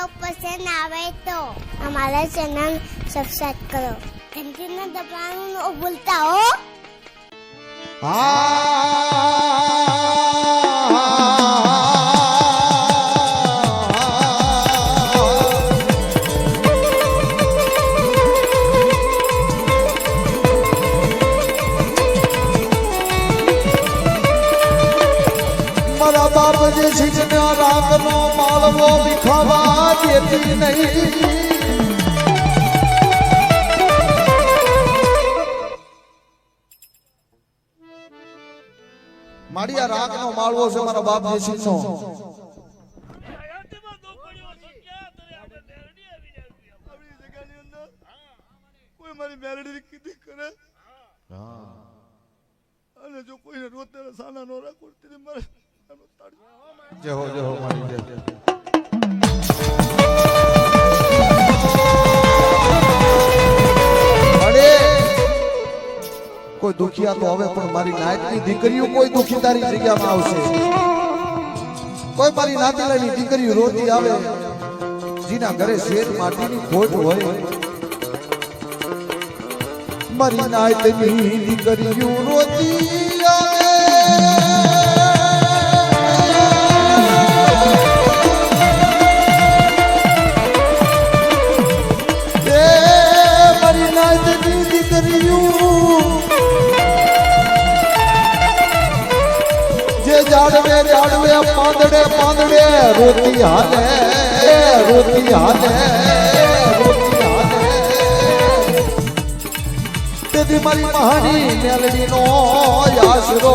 Blog पसंद आवे तो हमारा चैनल सब्सक्राइब करो, घंटी न दबाना न भूलता हो। મારા બાપ જે શીખના રાતનો માળવો વિખાવા દેતી નહીં. મારી આ રાગનો માળવો છે મારા બાપ જે શીખનો. કોઈ મારી મેરડી કીધી કરે અને જો કોઈને રોતે સાના નો રાખો તેને મારે જય હો મારી જય. અરે કોઈ દુખિયા તો હવે પણ મારી નાતની દીકરીઓ કોઈ દુખી તારી જગ્યામાં આવશે. કોઈ મારી નાતલાની દીકરીઓ રોતી આવે જીના ઘરે શેર માટીની ખોટ હોય. મારી નાતની દીકરીઓ રોતી આવે જે જાડવે જાડવે પાંદડે પાંદડે રોતી હાલે રોતી હાલે રોતી હાલે. તેથી મારી મહાની મેલડી નો આશરો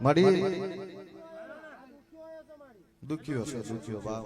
મળી દુખ્યો છે દુખ્યો બાપ.